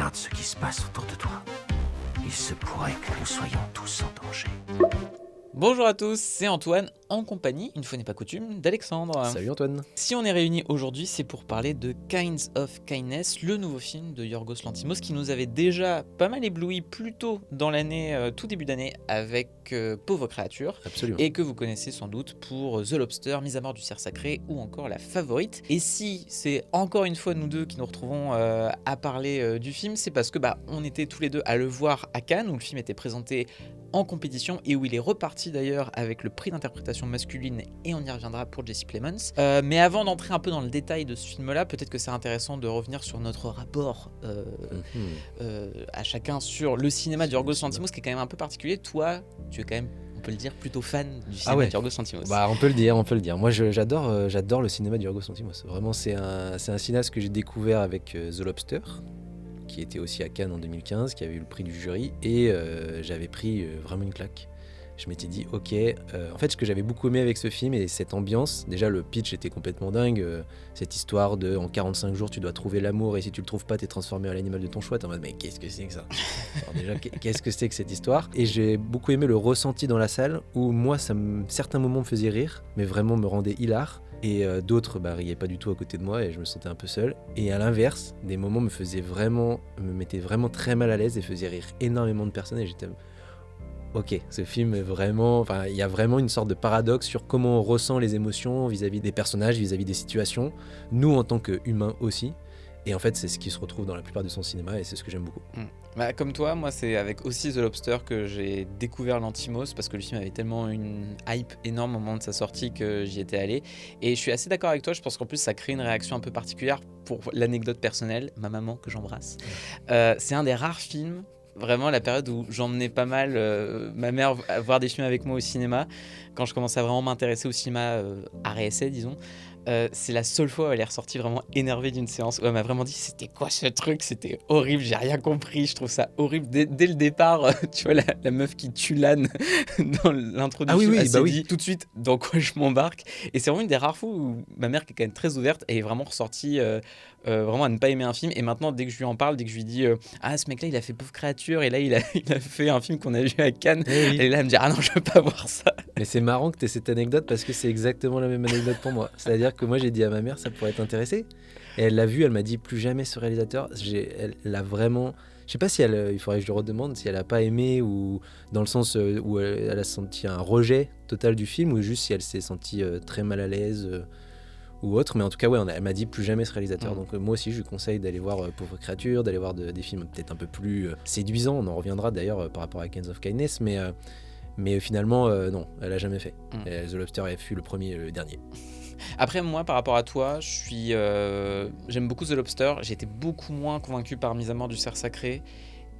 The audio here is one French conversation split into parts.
Regarde ce qui se passe autour de toi. Il se pourrait que nous soyons tous en danger. Bonjour à tous, c'est Antoine, en compagnie, une fois n'est pas coutume, d'Alexandre. Salut Antoine. Si on est réunis aujourd'hui, c'est pour parler de Kinds of Kindness, le nouveau film de Yorgos Lanthimos qui nous avait déjà pas mal ébloui plus tôt dans l'année, tout début d'année, avec Pauvre créature. Absolument. Et que vous connaissez sans doute pour The Lobster, Mise à mort du cerf sacré ou encore La Favorite. Et si c'est encore une fois nous deux qui nous retrouvons à parler du film, c'est parce que on était tous les deux à le voir à Cannes, où le film était présenté en compétition et où il est reparti d'ailleurs avec le prix d'interprétation masculine, et on y reviendra pour Jesse Plemons. Mais avant d'entrer un peu dans le détail de ce film-là, peut-être que c'est intéressant de revenir sur notre rapport à chacun sur le cinéma de Yorgos Lanthimos, qui est quand même un peu particulier. Toi, tu es quand même, on peut le dire, plutôt fan du cinéma de Yorgos Lanthimos. On peut le dire. Moi, j'adore le cinéma de Yorgos Lanthimos. Vraiment, c'est un cinéaste que j'ai découvert avec The Lobster, qui était aussi à Cannes en 2015, qui avait eu le prix du jury, et j'avais pris vraiment une claque. Je m'étais dit, ok, en fait, ce que j'avais beaucoup aimé avec ce film et cette ambiance, déjà le pitch était complètement dingue, cette histoire de en 45 jours tu dois trouver l'amour et si tu le trouves pas t'es transformé en l'animal de ton choix, t'es en mode mais qu'est-ce que c'est que ça? Alors déjà, qu'est-ce que c'est que cette histoire? Et j'ai beaucoup aimé le ressenti dans la salle où moi, certains moments me faisaient rire, mais vraiment me rendaient hilar. Et d'autres riaient pas du tout à côté de moi et je me sentais un peu seul. Et à l'inverse, des moments me mettaient vraiment très mal à l'aise et faisaient rire énormément de personnes et j'étais... Ok, ce film est vraiment... Enfin, il y a vraiment une sorte de paradoxe sur comment on ressent les émotions vis-à-vis des personnages, vis-à-vis des situations, nous en tant qu'humains aussi. Et en fait, c'est ce qui se retrouve dans la plupart de son cinéma et c'est ce que j'aime beaucoup. Comme toi, moi c'est avec aussi The Lobster que j'ai découvert Lanthimos, parce que le film avait tellement une hype énorme au moment de sa sortie que j'y étais allé. Et je suis assez d'accord avec toi, je pense qu'en plus ça crée une réaction un peu particulière. Pour l'anecdote personnelle, ma maman que j'embrasse, c'est un des rares films, vraiment la période où j'emmenais pas mal ma mère à voir des films avec moi au cinéma, quand je commençais à vraiment m'intéresser au cinéma art et essai, disons. C'est la seule fois où elle est ressortie vraiment énervée d'une séance, où elle m'a vraiment dit c'était quoi ce truc, c'était horrible, j'ai rien compris, je trouve ça horrible. Dès le départ, tu vois la meuf qui tue l'âne dans l'introduction, elle s'est dit tout de suite dans quoi je m'embarque. Et c'est vraiment une des rares fois où ma mère, qui est quand même très ouverte, est vraiment ressortie vraiment à ne pas aimer un film. Et maintenant, dès que je lui en parle, dès que je lui dis ce mec là il a fait Pauvre créature et là il a fait un film qu'on a vu à Cannes, et là elle me dit ah non, je veux pas voir ça. Mais c'est marrant que tu aies cette anecdote parce que c'est exactement la même anecdote pour moi. C'est-à-dire que moi j'ai dit à ma mère ça pourrait t'intéresser, et elle l'a vu, elle m'a dit plus jamais ce réalisateur. Elle l'a vraiment... Je sais pas si il faudrait que je lui redemande si elle a pas aimé, ou dans le sens où elle a senti un rejet total du film, ou juste si elle s'est sentie très mal à l'aise ou autre. Mais en tout cas elle m'a dit plus jamais ce réalisateur. Donc moi aussi je lui conseille d'aller voir Pauvre créature, d'aller voir des films peut-être un peu plus séduisants. On en reviendra d'ailleurs par rapport à Kinds of Kindness, mais finalement non, elle a jamais fait. The Lobster fut le premier et le dernier. Après, moi, par rapport à toi, j'aime beaucoup The Lobster. J'ai été beaucoup moins convaincu par Mise à mort du cerf sacré.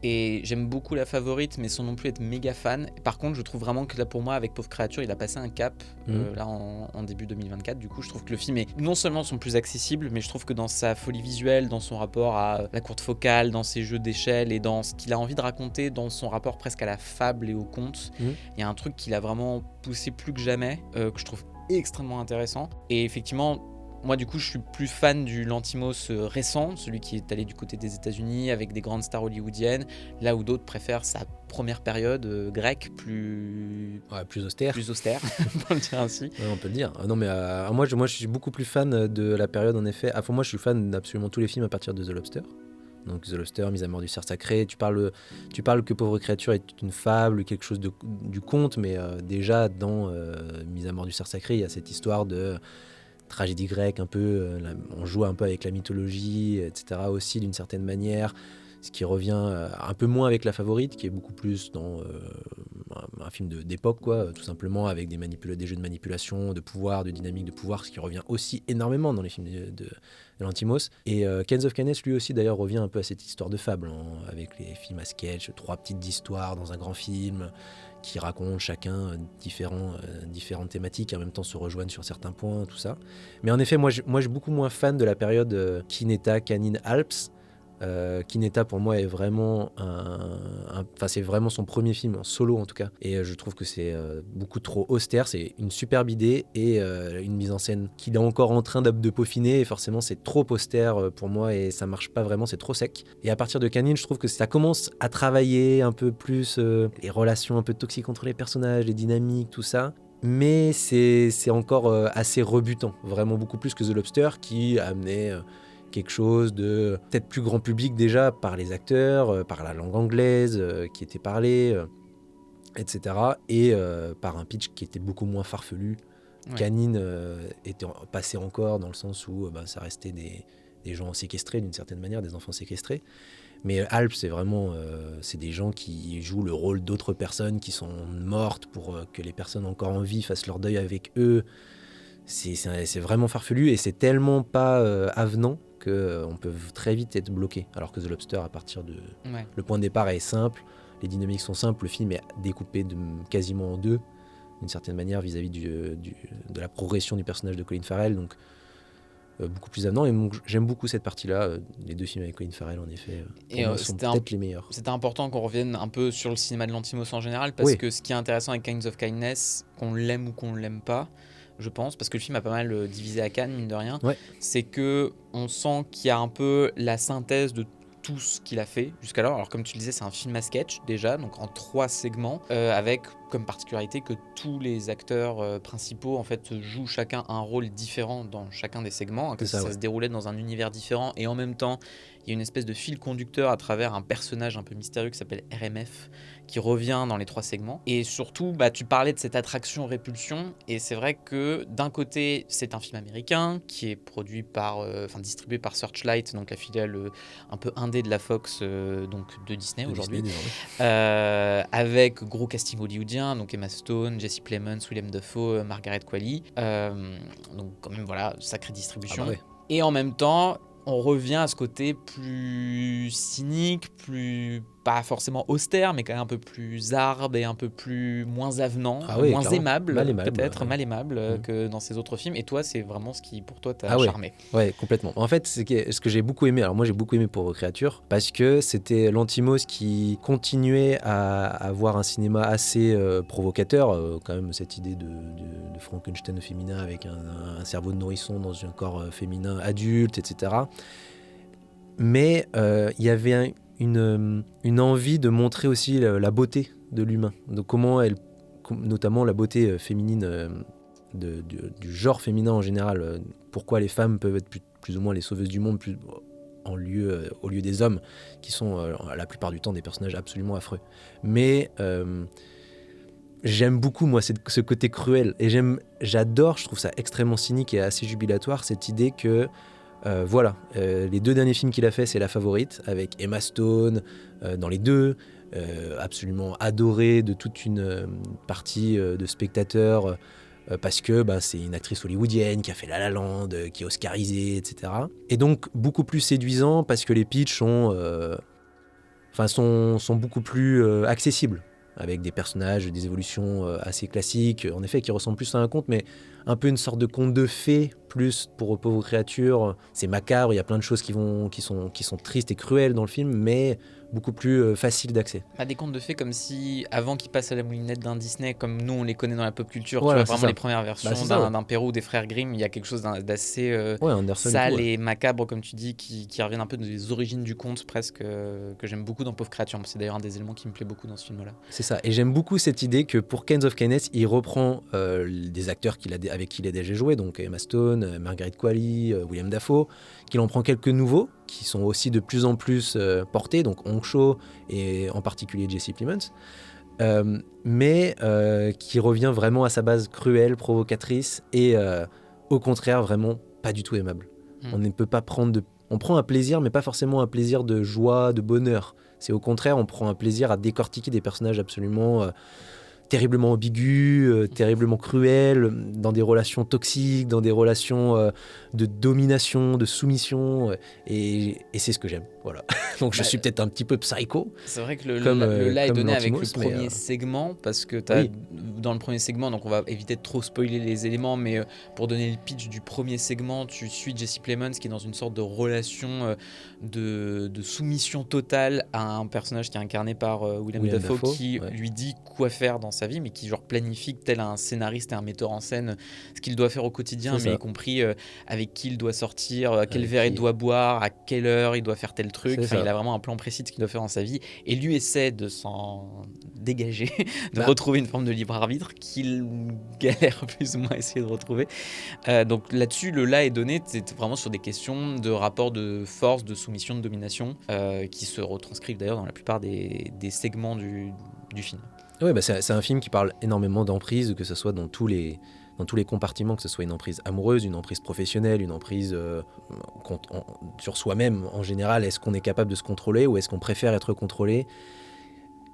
Et j'aime beaucoup La Favorite, mais sans non plus être méga fan. Par contre, je trouve vraiment que là, pour moi, avec Pauvre créature, il a passé un cap là en début 2024. Du coup, je trouve que le film est non seulement son plus accessible, mais je trouve que dans sa folie visuelle, dans son rapport à la courte focale, dans ses jeux d'échelle et dans ce qu'il a envie de raconter, dans son rapport presque à la fable et au conte, il y a un truc qu'il a vraiment poussé plus que jamais, que je trouve extrêmement intéressant. Et effectivement, moi du coup je suis plus fan du Lanthimos récent, celui qui est allé du côté des États-Unis avec des grandes stars hollywoodiennes, là où d'autres préfèrent sa première période grecque plus austère, pour le dire ainsi. Ouais, on peut le dire. Non mais moi je suis beaucoup plus fan de la période en effet. Moi je suis fan d'absolument tous les films à partir de The Lobster. Donc The Lobster, Mise à mort du cerf sacré, tu parles que Pauvre créature est une fable, quelque chose du conte, mais déjà dans Mise à mort du cerf sacré, il y a cette histoire de tragédie grecque un peu, on joue un peu avec la mythologie, etc. aussi d'une certaine manière, ce qui revient un peu moins avec La Favorite, qui est beaucoup plus dans un film d'époque, quoi, tout simplement, avec des jeux de manipulation, de pouvoir, de dynamique de pouvoir, ce qui revient aussi énormément dans les films de Lanthimos. Et Kinds of Kindness, lui aussi, d'ailleurs, revient un peu à cette histoire de fable, avec les films à sketch, 3 petites histoires dans un grand film, qui racontent chacun différentes thématiques et en même temps se rejoignent sur certains points, tout ça. Mais en effet, moi je suis beaucoup moins fan de la période Kineta, Canine, Alps, Kineta pour moi est vraiment c'est vraiment son premier film en solo en tout cas, et je trouve que c'est beaucoup trop austère. C'est une superbe idée et une mise en scène qu'il est encore en train de peaufiner, et forcément c'est trop austère pour moi et ça marche pas vraiment, c'est trop sec. Et à partir de Canine, je trouve que ça commence à travailler un peu plus les relations un peu toxiques entre les personnages, les dynamiques, tout ça. Mais c'est encore assez rebutant, vraiment beaucoup plus que The Lobster, qui amenait quelque chose de peut-être plus grand public déjà par les acteurs, par la langue anglaise qui était parlée, etc. Et par un pitch qui était beaucoup moins farfelu. Ouais. Canine était passé encore dans le sens où ça restait des gens séquestrés d'une certaine manière, des enfants séquestrés. Mais Alp, c'est vraiment c'est des gens qui jouent le rôle d'autres personnes qui sont mortes pour que les personnes encore en vie fassent leur deuil avec eux. C'est vraiment farfelu et c'est tellement pas avenant qu'on peut très vite être bloqué. Alors que The Lobster, à partir de... Ouais. Le point de départ est simple, les dynamiques sont simples, le film est découpé quasiment en deux, d'une certaine manière, vis-à-vis de la progression du personnage de Colin Farrell, donc beaucoup plus avenant. Et donc, j'aime beaucoup cette partie-là. Les deux films avec Colin Farrell, en effet, pour moi, sont peut-être les meilleurs. C'était important qu'on revienne un peu sur le cinéma de Lanthimos en général, parce que ce qui est intéressant avec Kinds of Kindness, qu'on l'aime ou qu'on l'aime pas, je pense, parce que le film a pas mal divisé à Cannes, mine de rien, c'est que on sent qu'il y a un peu la synthèse de tout ce qu'il a fait jusqu'alors. Alors comme tu le disais, c'est un film à sketch déjà, donc en 3 segments, avec comme particularité que tous les acteurs principaux en fait jouent chacun un rôle différent dans chacun des segments, que ça se déroulait dans un univers différent, et en même temps il y a une espèce de fil conducteur à travers un personnage un peu mystérieux qui s'appelle RMF, qui revient dans les 3 segments. Et surtout, tu parlais de cette attraction-répulsion, et c'est vrai que d'un côté, c'est un film américain qui est produit distribué par Searchlight, donc la filiale un peu indé de la Fox, donc de Disney aujourd'hui, avec gros casting hollywoodien, donc Emma Stone, Jesse Plemons, William Dafoe, Margaret Qualley, donc quand même voilà, sacrée distribution. Ah bah ouais. Et en même temps, on revient à ce côté plus cynique, plus pas forcément austère, mais quand même un peu plus arbe et un peu moins avenant, moins aimable, mal aimable que dans ses autres films. Et toi, c'est vraiment ce qui, pour toi, t'a charmé. Ouais, complètement. En fait, c'est ce que j'ai beaucoup aimé. Alors moi, j'ai beaucoup aimé Pauvre créature, parce que c'était Lanthimos qui continuait à avoir un cinéma assez provocateur. Quand même, cette idée de Frankenstein au féminin avec un cerveau de nourrisson dans un corps féminin adulte, etc. Mais il y avait une envie de montrer aussi la beauté de l'humain, de comment notamment la beauté féminine du genre féminin en général, pourquoi les femmes peuvent être plus ou moins les sauveuses du monde au lieu des hommes qui sont la plupart du temps des personnages absolument affreux. Mais j'aime beaucoup moi ce côté cruel, et j'adore, je trouve ça extrêmement cynique et assez jubilatoire, cette idée que les 2 derniers films qu'il a fait, c'est La Favorite, avec Emma Stone dans les 2, absolument adorée de toute une partie de spectateurs, parce que c'est une actrice hollywoodienne qui a fait La La Land, qui est oscarisée, etc. Et donc beaucoup plus séduisant, parce que les pitchs sont beaucoup plus accessibles, avec des personnages, des évolutions assez classiques, en effet qui ressemblent plus à un conte, mais un peu une sorte de conte de fées, plus pour Pauvres créatures. C'est macabre, il y a plein de choses qui sont tristes et cruelles dans le film, mais beaucoup plus faciles d'accès. Des contes de fées comme si, avant qu'ils passent à la moulinette d'un Disney, comme nous on les connaît dans la pop culture, tu vois vraiment les premières versions d'un Perrault ou des frères Grimm, il y a quelque chose d'assez sale et macabre, comme tu dis, qui reviennent un peu des origines du conte presque, que j'aime beaucoup dans Pauvres créatures. C'est d'ailleurs un des éléments qui me plaît beaucoup dans ce film-là. C'est ça, et j'aime beaucoup cette idée que pour Kinds of Kindness, il reprend des acteurs avec qui il a déjà joué, donc Emma Stone, Margaret Qualley, William Dafoe, qu'il en prend quelques nouveaux qui sont aussi de plus en plus portés, donc Hong Cho et en particulier Jesse Plemons, mais qui revient vraiment à sa base cruelle, provocatrice et au contraire vraiment pas du tout aimable. On ne peut pas on prend un plaisir, mais pas forcément un plaisir de joie, de bonheur. C'est au contraire, on prend un plaisir à décortiquer des personnages absolument terriblement ambigu, terriblement cruel, dans des relations toxiques, dans des relations de domination, de soumission, et c'est ce que j'aime. Voilà. Donc je suis peut-être un petit peu psycho. C'est vrai que le Comme, là est comme donné avec le Lanthimos, mais, premier segment, parce que t'as, oui. dans le premier segment, donc on va éviter de trop spoiler les éléments, mais pour donner le pitch du premier segment, tu suis Jesse Plemons qui est dans une sorte de relation de soumission totale à un personnage qui est incarné par William Dafoe, qui ouais. lui dit quoi faire dans sa vie, mais qui genre planifie tel un scénariste et un metteur en scène ce qu'il doit faire au quotidien, C'est mais ça. y compris avec qui il doit sortir, quel Avec verre il qui. doit boire, à quelle heure il doit faire tel truc. C'est Enfin, ça. il a vraiment un plan précis de ce qu'il doit faire dans sa vie, et lui essaie de s'en dégager, de Bah. retrouver une forme de libre arbitre qu'il galère plus ou moins à essayer de retrouver. Donc là-dessus, le là est donné, c'est vraiment sur des questions de rapport de force, de soumission, de domination, qui se retranscrivent d'ailleurs dans la plupart des segments du film. Ouais, bah c'est un film qui parle énormément d'emprise, que ce soit dans tous les compartiments, que ce soit une emprise amoureuse, une emprise professionnelle, une emprise sur soi-même en général. Est-ce qu'on est capable de se contrôler ou est-ce qu'on préfère être contrôlé ?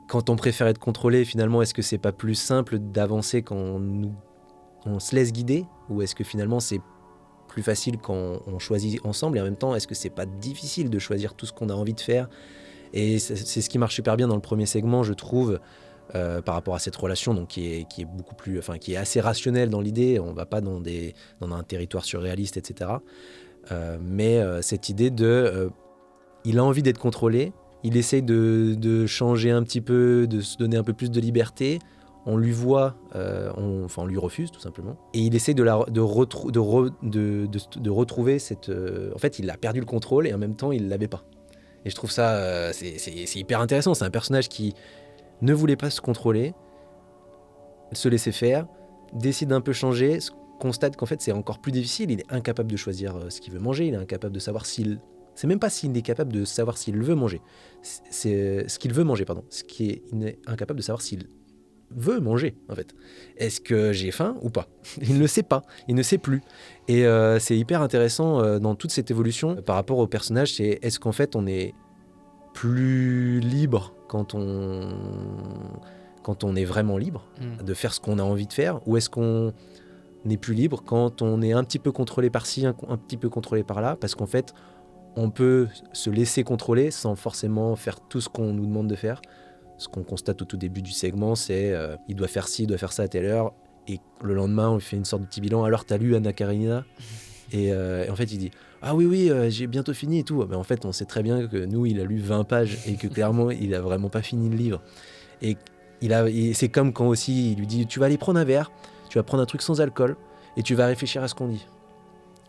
Quand on préfère être contrôlé, finalement, est-ce que c'est pas plus simple d'avancer quand on se laisse guider ? Ou est-ce que finalement c'est plus facile quand on choisit ensemble ? Et en même temps, est-ce que c'est pas difficile de choisir tout ce qu'on a envie de faire ? Et c'est ce qui marche super bien dans le premier segment, je trouve, par rapport à cette relation, donc qui est beaucoup plus, enfin qui est assez rationnelle dans l'idée. On va pas dans un territoire surréaliste, etc. Mais cette idée de, il a envie d'être contrôlé, il essaye de changer un petit peu, de se donner un peu plus de liberté. On lui voit, on lui refuse tout simplement, et il essaie de retrouver cette. En fait, il a perdu le contrôle et en même temps, il l'avait pas. Et je trouve ça, c'est hyper intéressant. C'est un personnage qui ne voulait pas se contrôler, se laisser faire, décide d'un peu changer, constate qu'en fait c'est encore plus difficile. Il est incapable de choisir ce qu'il veut manger, il est incapable de savoir c'est même pas s'il est capable de savoir s'il veut manger. C'est ce qu'il veut manger, pardon. Il est incapable de savoir s'il veut manger, en fait. Est-ce que j'ai faim ou pas ? Il ne le sait pas, il ne sait plus. Et c'est hyper intéressant dans toute cette évolution par rapport au personnage. C'est est-ce qu'en fait on est plus libre quand on est vraiment libre de faire ce qu'on a envie de faire, ou est-ce qu'on n'est plus libre quand on est un petit peu contrôlé par-ci, un petit peu contrôlé par-là, parce qu'en fait on peut se laisser contrôler sans forcément faire tout ce qu'on nous demande de faire. Ce qu'on constate au tout début du segment, c'est il doit faire ci, il doit faire ça à telle heure, et le lendemain on fait une sorte de petit bilan. Alors t'as lu Anna Karenina ? Et en fait il dit ah oui, j'ai bientôt fini et tout. Mais en fait on sait très bien que nous il a lu 20 pages et que clairement il a vraiment pas fini le livre. Et c'est comme quand aussi il lui dit tu vas aller prendre un verre, tu vas prendre un truc sans alcool et tu vas réfléchir à ce qu'on dit.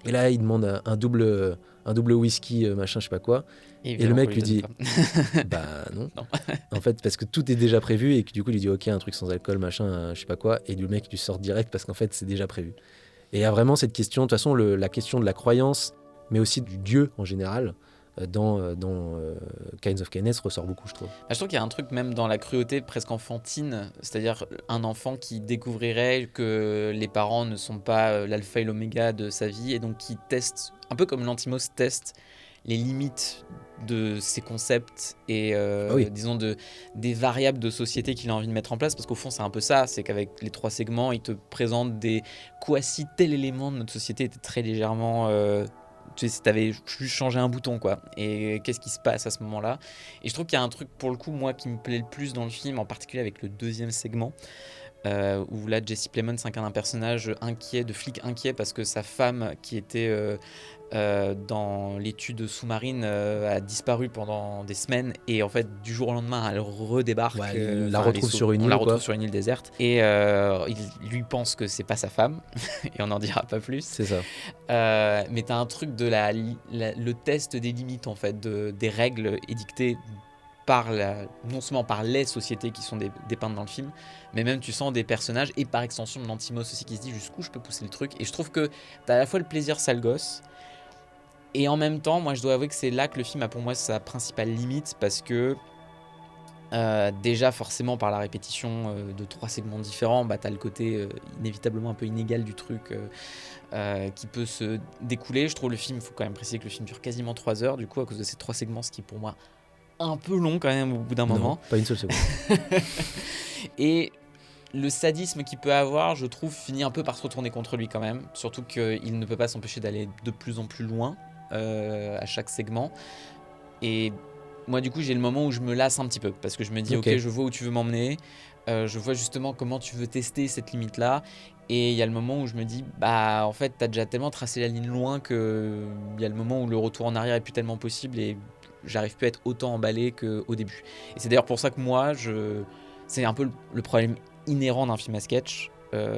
Et là il demande un double whisky machin je sais pas quoi. Et le mec lui dit bah non. En fait parce que tout est déjà prévu, et que du coup il lui dit ok un truc sans alcool machin je sais pas quoi, et le mec lui sort direct parce qu'en fait c'est déjà prévu. Et il y a vraiment cette question, de toute façon la question de la croyance, mais aussi du Dieu en général, dans Kinds of Kindness ressort beaucoup, je trouve. Je trouve qu'il y a un truc même dans la cruauté presque enfantine, c'est-à-dire un enfant qui découvrirait que les parents ne sont pas l'alpha et l'oméga de sa vie, et donc qui teste, un peu comme Lanthimos teste les limites de ses concepts et disons des variables de société qu'il a envie de mettre en place, parce qu'au fond c'est un peu ça, c'est qu'avec les 3 segments il te présente si tel élément de notre société était très légèrement tu sais, si t'avais juste changé un bouton quoi, et qu'est-ce qui se passe à ce moment-là. Et je trouve qu'il y a un truc pour le coup moi qui me plaît le plus dans le film, en particulier avec le 2e segment, où là Jesse Plemons incarne un personnage inquiet, de flic inquiet, parce que sa femme qui était dans l'étude sous-marine a disparu pendant des semaines, et en fait du jour au lendemain elle redébarque, on la retrouve sur une île déserte, et il lui pense que c'est pas sa femme et on n'en dira pas plus. C'est ça. Mais t'as un truc de le test des limites en fait, des règles édictées non seulement par les sociétés qui sont dépeintes dans le film, mais même tu sens des personnages, et par extension de Lanthimos aussi, qui se dit jusqu'où je peux pousser le truc. Et je trouve que t'as à la fois le plaisir sale gosse, et en même temps moi je dois avouer que c'est là que le film a pour moi sa principale limite, parce que déjà forcément par la répétition de 3 segments différents, t'as le côté inévitablement un peu inégal du truc qui peut se découler. Je trouve le film, il faut quand même préciser que le film dure quasiment 3 heures du coup, à cause de ces 3 segments, ce qui est pour moi un peu long quand même au bout d'un moment. Pas une seule seconde. Et le sadisme qu'il peut avoir, je trouve, finit un peu par se retourner contre lui quand même. Surtout qu'il ne peut pas s'empêcher d'aller de plus en plus loin à chaque segment. Et moi, du coup, j'ai le moment où je me lasse un petit peu. Parce que je me dis, ok, je vois où tu veux m'emmener. Je vois justement comment tu veux tester cette limite-là. Et il y a le moment où je me dis, bah en fait, t'as déjà tellement tracé la ligne loin que il y a le moment où le retour en arrière est plus tellement possible et j'arrive plus à être autant emballé qu'au début. Et c'est d'ailleurs pour ça que moi, c'est un peu le problème inhérent d'un film à sketch.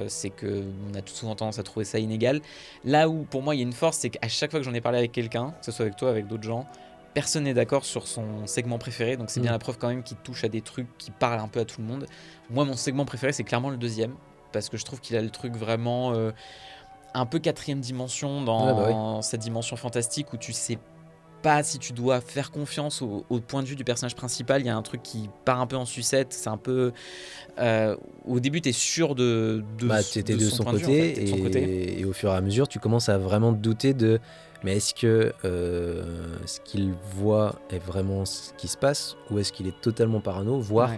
C'est qu'on a tout souvent tendance à trouver ça inégal. Là où pour moi il y a une force, c'est qu'à chaque fois que j'en ai parlé avec quelqu'un, que ce soit avec toi, avec d'autres gens, personne n'est d'accord sur son segment préféré. Donc c'est bien la preuve quand même qu'il touche à des trucs qui parlent un peu à tout le monde. Moi, mon segment préféré, c'est clairement le deuxième. Parce que je trouve qu'il a le truc vraiment un peu quatrième dimension dans cette dimension fantastique où tu sais pas si tu dois faire confiance au point de vue du personnage principal. Il y a un truc qui part un peu en sucette. C'est un peu au début t'es sûr de son point de vue, en fait, de son côté. Et au fur et à mesure tu commences à vraiment te douter de mais est-ce que ce qu'il voit est vraiment ce qui se passe ou est-ce qu'il est totalement parano, voire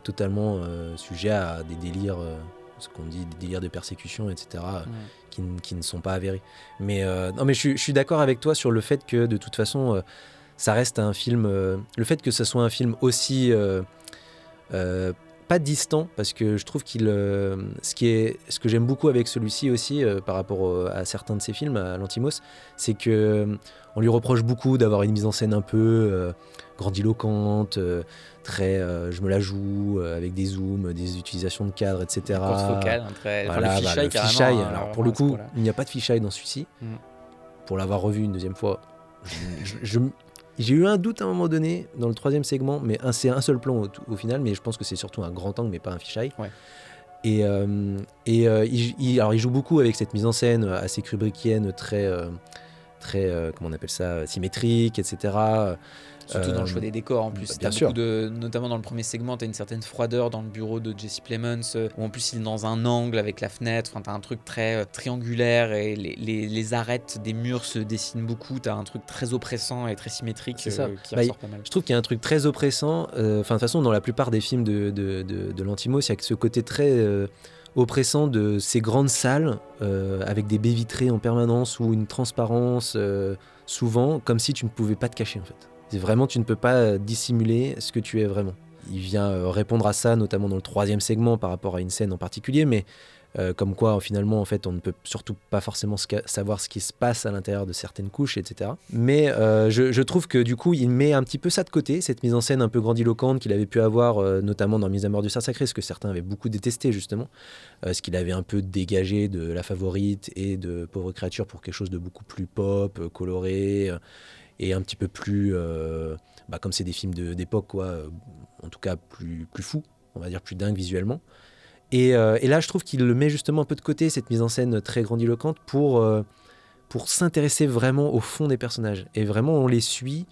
totalement sujet à des délires ce qu'on dit, des délires de persécution, etc., qui ne sont pas avérés. Mais non, mais je suis d'accord avec toi sur le fait que, de toute façon, ça reste un film... le fait que ce soit un film aussi... pas distant, parce que je trouve qu'il... ce que j'aime beaucoup avec celui-ci aussi, par rapport à certains de ses films, à Lanthimos, c'est que on lui reproche beaucoup d'avoir une mise en scène un peu grandiloquente, très je me la joue, avec des zooms, des utilisations de cadres, etc. Course focale, voilà, le le fisheye. Alors pour le coup, il n'y a pas de fisheye dans celui-ci. Pour l'avoir revu une deuxième fois, j'ai eu un doute à un moment donné dans le troisième segment, mais c'est un seul plan au final, mais je pense que c'est surtout un grand angle, mais pas un fisheye. Ouais. Et il joue beaucoup avec cette mise en scène assez kubrickienne, très comment on appelle ça, symétrique, etc. Surtout dans le choix des décors en plus. Bien sûr. Notamment dans le premier segment, tu as une certaine froideur dans le bureau de Jesse Plemons, où en plus il est dans un angle avec la fenêtre. Enfin, tu as un truc très triangulaire et les arêtes des murs se dessinent beaucoup. Tu as un truc très oppressant et très symétrique qui ressort pas mal. Je trouve qu'il y a un truc très oppressant. De toute façon, dans la plupart des films de Lanthimos, il y a ce côté très oppressant de ces grandes salles avec des baies vitrées en permanence ou une transparence souvent, comme si tu ne pouvais pas te cacher en fait. C'est vraiment, tu ne peux pas dissimuler ce que tu es vraiment. Il vient répondre à ça, notamment dans le troisième segment par rapport à une scène en particulier, mais comme quoi finalement en fait on ne peut surtout pas forcément savoir ce qui se passe à l'intérieur de certaines couches, etc. Mais je trouve que du coup il met un petit peu ça de côté, cette mise en scène un peu grandiloquente qu'il avait pu avoir notamment dans Mise à mort du cerf sacré, ce que certains avaient beaucoup détesté justement, ce qu'il avait un peu dégagé de La Favorite et de Pauvre créature pour quelque chose de beaucoup plus pop, coloré, et un petit peu plus comme c'est des films d'époque quoi, en tout cas plus fou, on va dire plus dingue visuellement. Et là je trouve qu'il le met justement un peu de côté, cette mise en scène très grandiloquente, pour s'intéresser vraiment au fond des personnages, et vraiment on les suit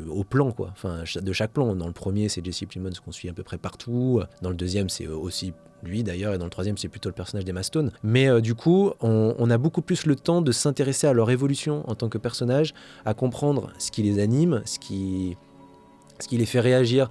au plan quoi, enfin de chaque plan. Dans le premier c'est Jesse Plemons qu'on suit à peu près partout, dans le deuxième c'est aussi lui d'ailleurs, et dans le troisième c'est plutôt le personnage d'Emma Stone, mais du coup on a beaucoup plus le temps de s'intéresser à leur évolution en tant que personnage, à comprendre ce qui les anime, ce qui les fait réagir,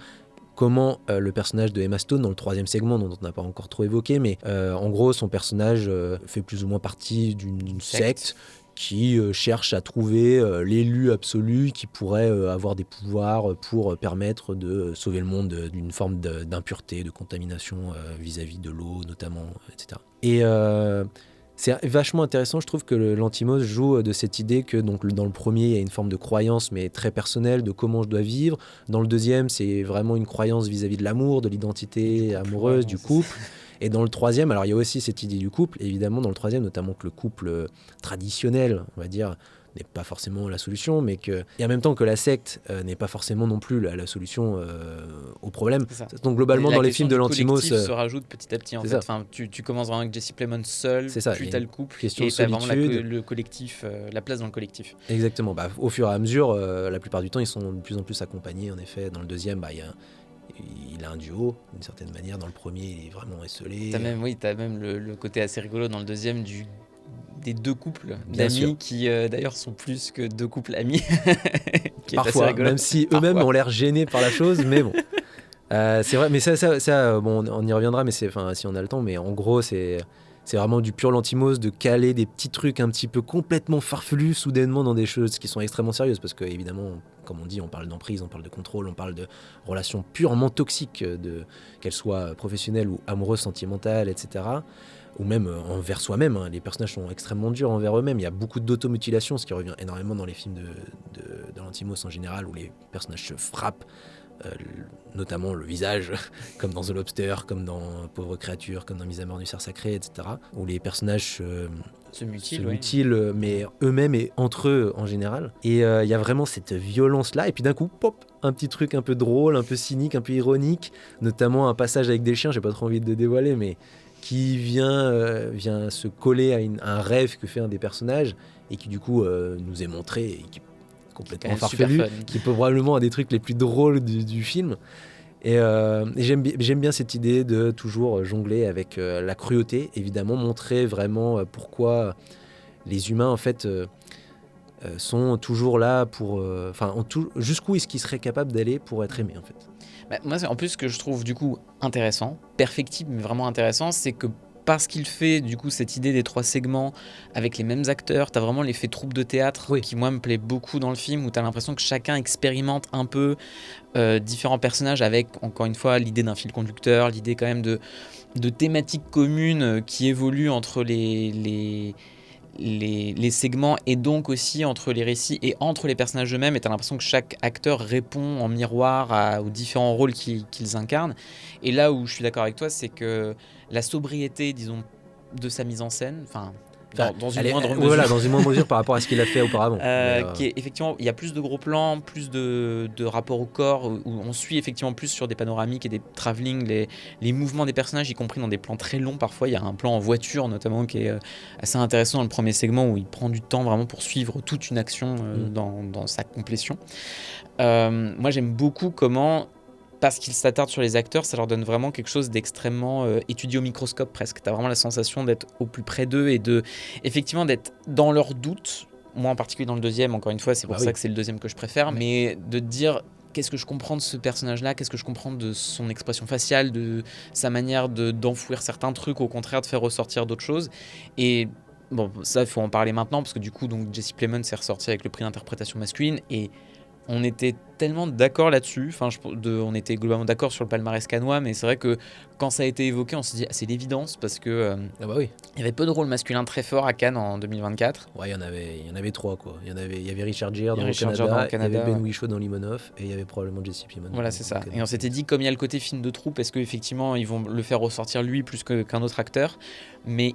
comment le personnage de Emma Stone dans le troisième segment, dont on n'a pas encore trop évoqué, mais en gros son personnage fait plus ou moins partie d'une secte qui cherche à trouver l'élu absolu qui pourrait avoir des pouvoirs pour permettre de sauver le monde d'une forme d'impureté, de contamination vis-à-vis de l'eau notamment, etc. Et c'est vachement intéressant, je trouve, que Lanthimos joue de cette idée que donc, dans le premier, il y a une forme de croyance, mais très personnelle, de comment je dois vivre. Dans le deuxième, c'est vraiment une croyance vis-à-vis de l'amour, de l'identité amoureuse, du couple. Et dans le troisième, alors il y a aussi cette idée du couple, évidemment, dans le troisième, notamment que le couple traditionnel, on va dire, n'est pas forcément la solution, mais et en même temps que la secte n'est pas forcément non plus la solution au problème. Donc globalement dans les films de Lanthimos se rajoute petit à petit en fait. Enfin, tu commences vraiment avec Jesse Plemons seul, puis t'as le couple, et t'as vraiment le collectif, la place dans le collectif. Exactement. Au fur et à mesure, la plupart du temps ils sont de plus en plus accompagnés. En effet, dans le deuxième, il a un duo d'une certaine manière. Dans le premier, il est vraiment esselé. T'as même le côté assez rigolo dans le deuxième des deux couples d'amis qui d'ailleurs sont plus que deux couples amis. Parfois, même si eux-mêmes ont l'air gênés par la chose, mais bon. C'est vrai, mais bon, on y reviendra, mais si on a le temps, mais en gros, c'est vraiment du pur Lantimos de caler des petits trucs un petit peu complètement farfelus soudainement dans des choses qui sont extrêmement sérieuses, parce que évidemment, comme on dit, on parle d'emprise, on parle de contrôle, on parle de relations purement toxiques, qu'elles soient professionnelles ou amoureuses, sentimentales, etc. Ou même envers soi-même, hein. Les personnages sont extrêmement durs envers eux-mêmes. Il y a beaucoup d'automutilation, ce qui revient énormément dans les films de Lantimos en général, où les personnages se frappent, euh, notamment le visage, comme dans The Lobster, comme dans Pauvre créature, comme dans Mise à mort du cerf sacré, etc. Où les personnages Se se mutile, oui. mutilent, mais eux-mêmes et entre eux en général. Et il y a vraiment cette violence-là, et puis d'un coup, pop, un petit truc un peu drôle, un peu cynique, un peu ironique, notamment un passage avec des chiens, j'ai pas trop envie de le dévoiler, mais qui vient se coller à un rêve que fait un des personnages, et qui du coup nous est montré, et qui est complètement Quand même super farfelu, fun. qui est probablement un des trucs les plus drôles du film. Et j'aime bien cette idée de toujours jongler avec la cruauté, évidemment, montrer vraiment pourquoi les humains, en fait, sont toujours là pour... jusqu'où est-ce qu'ils seraient capables d'aller pour être aimés, en fait. Bah, moi, en plus, ce que je trouve du coup intéressant, perfectible, mais vraiment intéressant, c'est que parce qu'il fait du coup cette idée des 3 segments avec les mêmes acteurs, t'as vraiment l'effet troupe de théâtre Oui. qui moi me plaît beaucoup dans le film, où t'as l'impression que chacun expérimente un peu différents personnages avec encore une fois l'idée d'un fil conducteur, l'idée quand même de thématiques communes qui évoluent entre les segments et donc aussi entre les récits et entre les personnages eux-mêmes, et t'as l'impression que chaque acteur répond en miroir aux différents rôles qu'ils incarnent. Et là où je suis d'accord avec toi, c'est que la sobriété, disons, de sa mise en scène, dans une moindre mesure, Voilà, dans une moindre mesure par rapport à ce qu'il a fait auparavant. qui est effectivement, il y a plus de gros plans, plus de rapports au corps, où on suit effectivement plus sur des panoramiques et des travelling les mouvements des personnages, y compris dans des plans très longs. Parfois, il y a un plan en voiture notamment qui est assez intéressant dans le premier segment, où il prend du temps vraiment pour suivre toute une action dans sa complétion. Moi, j'aime beaucoup comment, parce qu'il s'attarde sur les acteurs, ça leur donne vraiment quelque chose d'extrêmement étudié au microscope presque. T'as vraiment la sensation d'être au plus près d'eux et effectivement d'être dans leurs doutes. Moi en particulier dans le deuxième, encore une fois, c'est pour ça que c'est le deuxième que je préfère, mais de te dire qu'est-ce que je comprends de ce personnage-là, qu'est-ce que je comprends de son expression faciale, de sa manière d'enfouir certains trucs, au contraire de faire ressortir d'autres choses. Et bon, ça il faut en parler maintenant, parce que du coup donc Jesse Plemons s'est ressorti avec le prix d'interprétation masculine, et on était tellement d'accord là-dessus, on était globalement d'accord sur le palmarès cannois, mais c'est vrai que quand ça a été évoqué, on s'est dit c'est l'évidence, parce que il y avait peu de rôles masculins très forts à Cannes en 2024. Ouais, il y en avait 3 quoi. Il y avait Richard Gere dans le Canada, il y avait Ben Whishaw dans Limonov, et il y avait probablement Jesse Plemons. Voilà, c'est ça. Et on s'était dit, comme il y a le côté film de troupe, est-ce qu'effectivement ils vont le faire ressortir lui plus qu'un autre acteur? Mais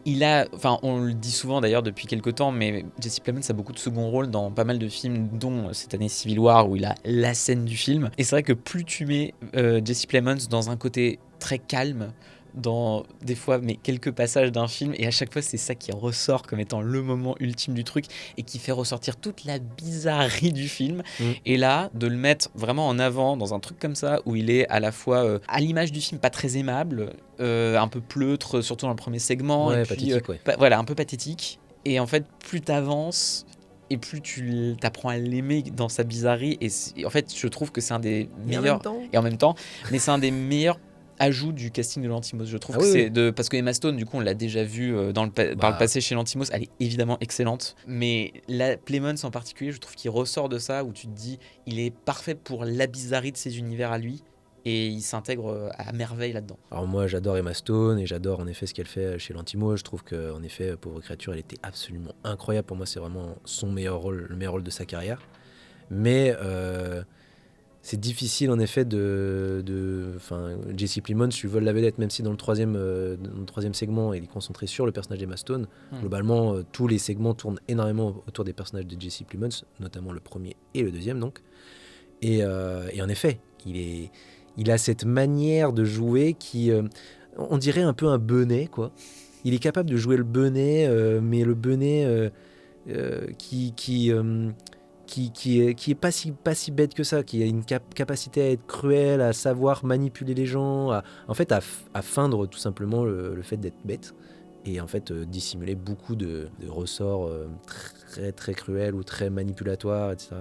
on le dit souvent d'ailleurs depuis quelques temps, mais Jesse Plemons a beaucoup de second rôle dans pas mal de films, dont cette année Civil War, où il a la scène du film. Et c'est vrai que plus tu mets Jesse Plemons dans un côté très calme, dans des fois quelques passages d'un film, et à chaque fois c'est ça qui ressort comme étant le moment ultime du truc et qui fait ressortir toute la bizarrerie du film. Et là, de le mettre vraiment en avant dans un truc comme ça, où il est à la fois à l'image du film pas très aimable, un peu pleutre, surtout dans le premier segment, et puis pathétique, ouais. voilà, un peu pathétique. Et en fait, plus t'avances et plus tu t'apprends à l'aimer dans sa bizarrerie, et en fait je trouve que c'est un des meilleurs, et en même temps mais c'est un des meilleurs ajout du casting de Lantimos, je trouve. Parce que Emma Stone, du coup on l'a déjà vu par le passé chez Lantimos, elle est évidemment excellente, mais la Plemons en particulier, je trouve qu'il ressort de ça, où tu te dis il est parfait pour la bizarrerie de ses univers à lui, et il s'intègre à merveille là-dedans. Alors moi j'adore Emma Stone, et j'adore en effet ce qu'elle fait chez Lantimos. Je trouve qu'en effet Pauvre créature, elle était absolument incroyable. Pour moi c'est vraiment son meilleur rôle, le meilleur rôle de sa carrière. Mais c'est difficile en effet Jesse Plemons, tu vole la vedette, même si dans le troisième segment il est concentré sur le personnage d'Emma Stone. Globalement tous les segments tournent énormément autour des personnages de Jesse Plemons, notamment le premier et le deuxième donc. Et en effet il a cette manière de jouer qui on dirait un peu un benet quoi. Il est capable de jouer le benet, mais le benet qui est pas si bête que ça, qui a une capacité à être cruel, à savoir manipuler les gens, à feindre tout simplement le fait d'être bête, et en fait dissimuler beaucoup de ressorts très très cruels ou très manipulatoires, etc.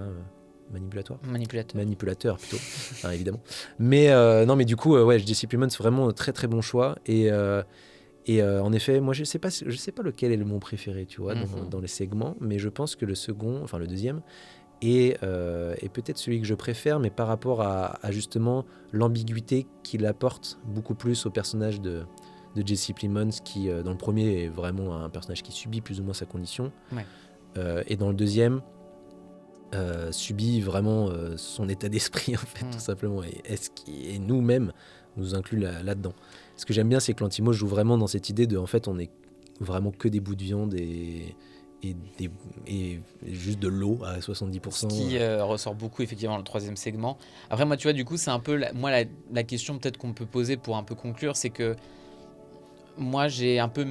manipulateur plutôt, hein, évidemment. Mais non, mais du coup, ouais, Jesse Plemons, vraiment très très bon choix. Et en effet, moi je sais pas lequel est mon préféré, tu vois, dans les segments, mais je pense que le deuxième, est peut-être celui que je préfère, mais par rapport à justement l'ambiguïté qu'il apporte beaucoup plus au personnage de Jesse Plemons, qui dans le premier est vraiment un personnage qui subit plus ou moins sa condition, et dans le deuxième subit vraiment son état d'esprit en fait, tout simplement, et nous-mêmes nous inclut là-dedans. Ce que j'aime bien, c'est que Lanthimos joue vraiment dans cette idée de, en fait, on est vraiment que des bouts de viande et juste de l'eau à 70%. Ce qui ressort beaucoup effectivement dans le troisième segment. Après moi, tu vois, du coup, c'est un peu la question peut-être qu'on peut poser pour un peu conclure, c'est que moi j'ai un peu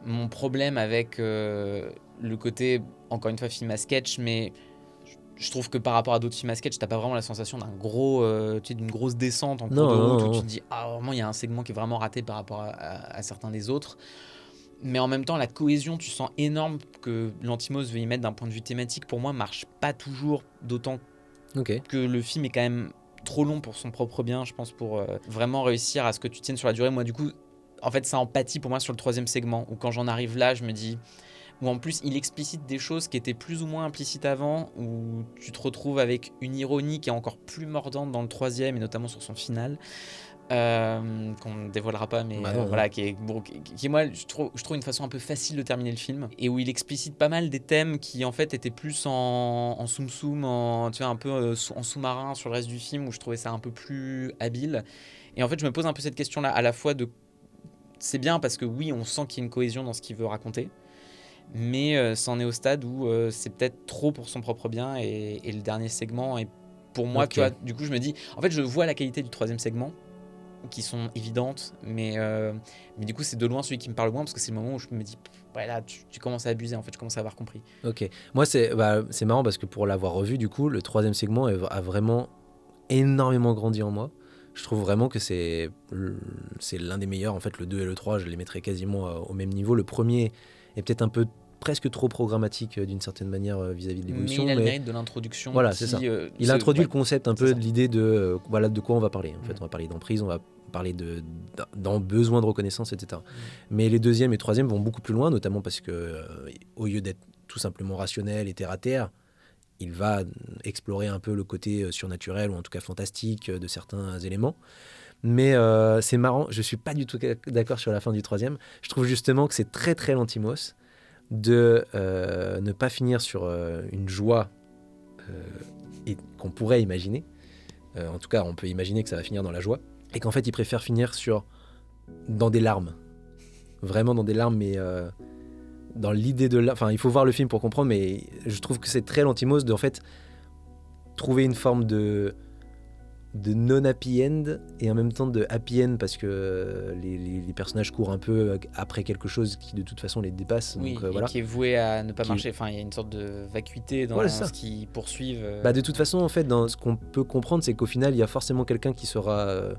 mon problème avec le côté, encore une fois, film à sketch, mais je trouve que par rapport à d'autres films à sketch, t'as pas vraiment la sensation d'une grosse descente en cours de route où tu te dis vraiment il y a un segment qui est vraiment raté par rapport à certains des autres. Mais en même temps, la cohésion, tu sens énorme que Lanthimos veut y mettre d'un point de vue thématique, pour moi, marche pas toujours, d'autant que le film est quand même trop long pour son propre bien, je pense, pour vraiment réussir à ce que tu tiennes sur la durée. Moi, du coup, en fait, ça empathie pour moi sur le troisième segment, où quand j'en arrive là, je me dis... Où en plus, il explicite des choses qui étaient plus ou moins implicites avant, où tu te retrouves avec une ironie qui est encore plus mordante dans le troisième, et notamment sur son final. Qu'on ne dévoilera pas, mais voilà, qui est moi je trouve une façon un peu facile de terminer le film, et où il explicite pas mal des thèmes qui en fait étaient plus en soum-soum, tu vois, un peu en sous-marin sur le reste du film, où je trouvais ça un peu plus habile. Et en fait je me pose un peu cette question là, à la fois de, c'est bien parce que oui, on sent qu'il y a une cohésion dans ce qu'il veut raconter, mais c'en est au stade où c'est peut-être trop pour son propre bien, et le dernier segment est pour moi, tu vois, du coup je me dis, en fait je vois la qualité du troisième segment qui sont évidentes, mais du coup c'est de loin celui qui me parle moins, parce que c'est le moment où je me dis là tu commences à abuser, en fait je commence à avoir compris. Ok, moi c'est marrant parce que pour l'avoir revu, du coup le troisième segment a vraiment énormément grandi en moi. Je trouve vraiment que c'est l'un des meilleurs, en fait. Le 2 et le 3 je les mettrais quasiment au même niveau. Le premier est peut-être un peu presque trop programmatique d'une certaine manière vis-à-vis de l'évolution. Mais il a le mérite de l'introduction. Voilà, c'est ça. Il introduit le concept un peu de l'idée de voilà de quoi on va parler. En fait, on va parler d'emprise, on va parler d'un besoin de reconnaissance, etc. Mais les deuxième et troisième vont beaucoup plus loin, notamment parce que au lieu d'être tout simplement rationnel et terre à terre, il va explorer un peu le côté surnaturel, ou en tout cas fantastique de certains éléments. Mais c'est marrant, je suis pas du tout d'accord sur la fin du troisième. Je trouve justement que c'est très très Lanthimos de ne pas finir sur une joie qu'on pourrait imaginer. En tout cas, on peut imaginer que ça va finir dans la joie. Et qu'en fait, il préfère finir dans des larmes. Vraiment dans des larmes, mais dans l'idée de... Enfin, il faut voir le film pour comprendre, mais je trouve que c'est très Lanthimos de, en fait, trouver une forme de non-happy end et en même temps de happy end, parce que les personnages courent un peu après quelque chose qui de toute façon les dépasse. Oui, donc, voilà. Qui est voué à ne pas marcher. Enfin, il y a une sorte de vacuité dans ce qu'ils poursuivent. De toute façon, en fait, dans ce qu'on peut comprendre, c'est qu'au final, il y a forcément quelqu'un qui sera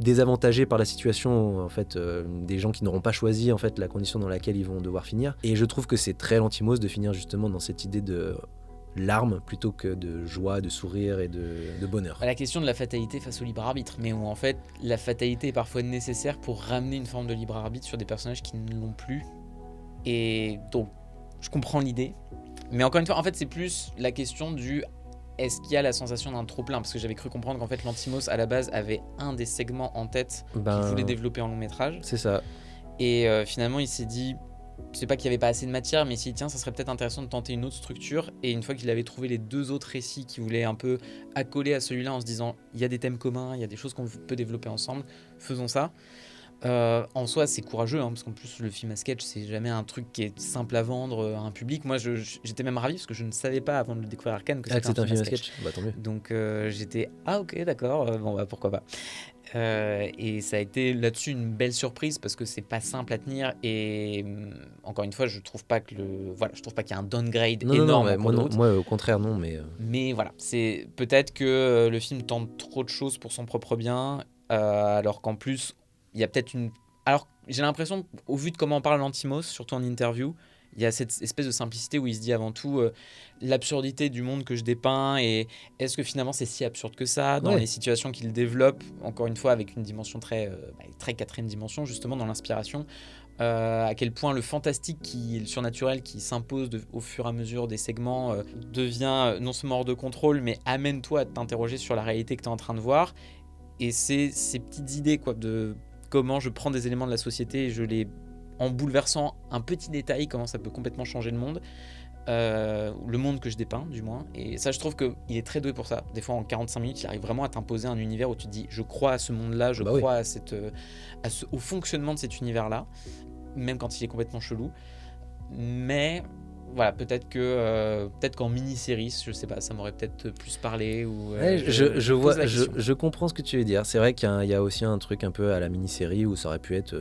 désavantagé par la situation, en fait, des gens qui n'auront pas choisi en fait la condition dans laquelle ils vont devoir finir. Et je trouve que c'est très Lanthimos de finir justement dans cette idée de larmes plutôt que de joie, de sourire et de bonheur. La question de la fatalité face au libre arbitre, mais où en fait la fatalité est parfois nécessaire pour ramener une forme de libre arbitre sur des personnages qui ne l'ont plus. Et donc je comprends l'idée, mais encore une fois, en fait c'est plus la question du est-ce qu'il y a la sensation d'un trop plein, parce que j'avais cru comprendre qu'en fait Lanthimos à la base avait un des segments en tête qu'il voulait développer en long métrage. C'est ça. Et finalement il s'est dit, c'est pas qu'il y avait pas assez de matière, mais il s'est dit tiens, ça serait peut-être intéressant de tenter une autre structure. Et une fois qu'il avait trouvé les deux autres récits qui voulaient un peu accoler à celui-là, en se disant il y a des thèmes communs, il y a des choses qu'on peut développer ensemble, faisons ça. En soi c'est courageux, parce qu'en plus le film à sketch c'est jamais un truc qui est simple à vendre à un public. Moi j'étais même ravi parce que je ne savais pas avant de découvrir Arcane que c'était un film à sketch. Bah, tant mieux. Donc j'étais ok d'accord, pourquoi pas. Et ça a été là-dessus une belle surprise parce que c'est pas simple à tenir, et encore une fois je trouve pas qu'il y a un downgrade énorme. Moi au contraire non, mais voilà, c'est peut-être que le film tente trop de choses pour son propre bien, alors qu'en plus il y a peut-être alors j'ai l'impression, au vu de comment on parle Lanthimos, surtout en interview, il y a cette espèce de simplicité où il se dit avant tout l'absurdité du monde que je dépeins et est-ce que finalement c'est si absurde que ça dans les situations qu'il développe, encore une fois avec une dimension très quatrième dimension justement dans l'inspiration. À quel point le fantastique, le surnaturel qui s'impose au fur et à mesure des segments devient non seulement hors de contrôle, mais amène-toi à t'interroger sur la réalité que tu es en train de voir. Et c'est ces petites idées de comment je prends des éléments de la société et je les, en bouleversant un petit détail, comment ça peut complètement changer le monde que je dépeins du moins. Et ça, je trouve qu'il est très doué pour ça. Des fois en 45 minutes il arrive vraiment à t'imposer un univers où tu te dis je crois à ce monde là, je crois au fonctionnement de cet univers là, même quand il est complètement chelou. Mais voilà, peut-être qu'en mini-série, je sais pas, ça m'aurait peut-être plus parlé. Ou, je comprends ce que tu veux dire. C'est vrai qu'il y a aussi un truc un peu à la mini-série où ça aurait pu être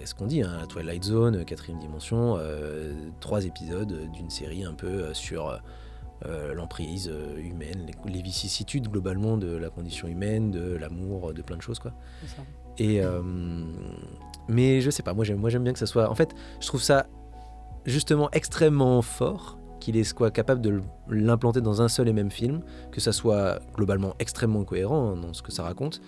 ce qu'on dit, la Twilight Zone, quatrième dimension, 3 épisodes d'une série un peu sur l'emprise humaine, les vicissitudes globalement de la condition humaine, de l'amour, de plein de choses quoi. C'est ça. Et mais je sais pas, moi j'aime bien que ça soit. En fait, je trouve ça justement extrêmement fort qu'il soit capable de l'implanter dans un seul et même film, que ça soit globalement extrêmement cohérent dans ce que ça raconte,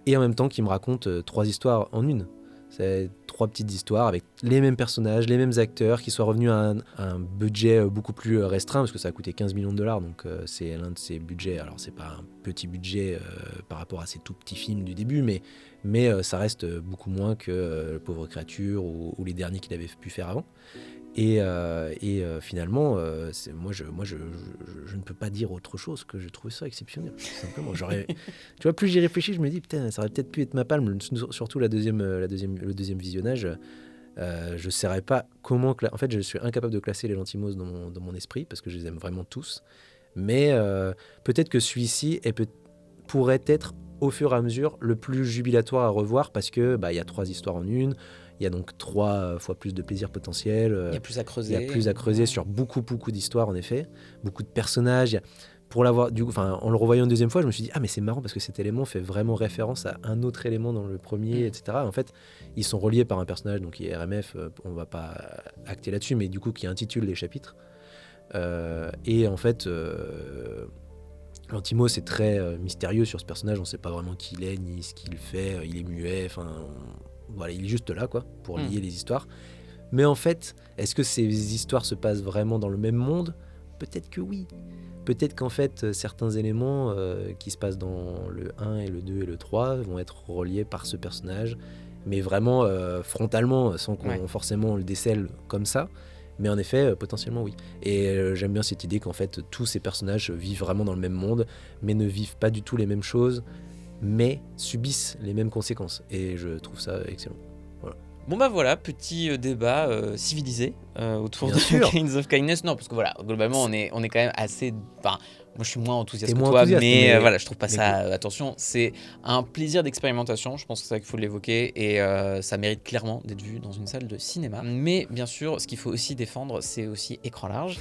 et en même temps qu'il me raconte 3 histoires en une. C'est 3 petites histoires avec les mêmes personnages, les mêmes acteurs, qui soient revenus à un budget beaucoup plus restreint, parce que ça a coûté 15 millions de dollars, donc c'est l'un de ces budgets. Alors c'est pas un petit budget par rapport à ces tout petits films du début, mais ça reste beaucoup moins que Pauvre créature ou les derniers qu'il avait pu faire avant. Et finalement, moi je ne peux pas dire autre chose que je trouve ça exceptionnel. Simplement, tu vois, plus j'y réfléchis, je me dis putain, ça aurait peut-être pu être ma palme. Surtout le deuxième visionnage, je saurais pas comment. En fait, je suis incapable de classer les Lanthimos dans mon esprit parce que je les aime vraiment tous. Mais peut-être que celui-ci pourrait être au fur et à mesure le plus jubilatoire à revoir parce que y a 3 histoires en une. Il y a donc 3 fois plus de plaisir potentiel. Il y a plus à creuser. Il y a plus à creuser sur beaucoup d'histoires, en effet. Beaucoup de personnages. En le revoyant une deuxième fois, je me suis dit, mais c'est marrant parce que cet élément fait vraiment référence à un autre élément dans le premier, etc. En fait, ils sont reliés par un personnage, donc qui est RMF, on va pas acter là-dessus, mais du coup, qui intitule les chapitres. Et en fait, Lanthimos c'est très mystérieux sur ce personnage. On ne sait pas vraiment qui il est, ni ce qu'il fait. Il est muet, voilà, il est juste là quoi, pour lier les histoires. Mais en fait, est-ce que ces histoires se passent vraiment dans le même monde ? Peut-être que oui. Peut-être qu'en fait, certains éléments qui se passent dans le 1 et le 2 et le 3 vont être reliés par ce personnage, mais vraiment frontalement, sans qu'on forcément le décèle comme ça. Mais en effet, potentiellement oui. Et j'aime bien cette idée qu'en fait, tous ces personnages vivent vraiment dans le même monde, mais ne vivent pas du tout les mêmes choses, mais subissent les mêmes conséquences. Et je trouve ça excellent. Voilà. Bon voilà, petit débat civilisé autour Bien de sûr. Kings of Kindness. Non, parce que voilà, globalement, on est quand même assez... moi, je suis moins enthousiaste que moins toi, enthousiaste, mais mais je trouve pas ça... attention, c'est un plaisir d'expérimentation, je pense que c'est ça qu'il faut l'évoquer, et ça mérite clairement d'être vu dans une salle de cinéma. Mais bien sûr, ce qu'il faut aussi défendre, c'est aussi écran large,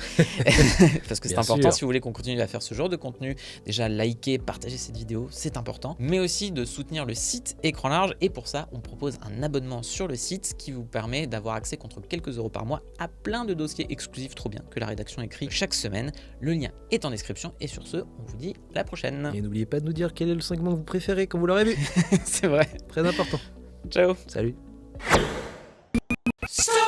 parce que c'est Bien important sûr. si vous voulez qu'on continue à faire ce genre de contenu. Déjà, liker, partager cette vidéo, c'est important, mais aussi de soutenir le site écran large, et pour ça, on propose un abonnement sur le site qui vous permet d'avoir accès contre quelques euros par mois à plein de dossiers exclusifs trop bien que la rédaction écrit chaque semaine. Le lien est en description, et sur ce, on vous dit à la prochaine. Et n'oubliez pas de nous dire quel est le segment que vous préférez quand vous l'aurez vu. C'est vrai. Très important. Ciao. Salut. Stop!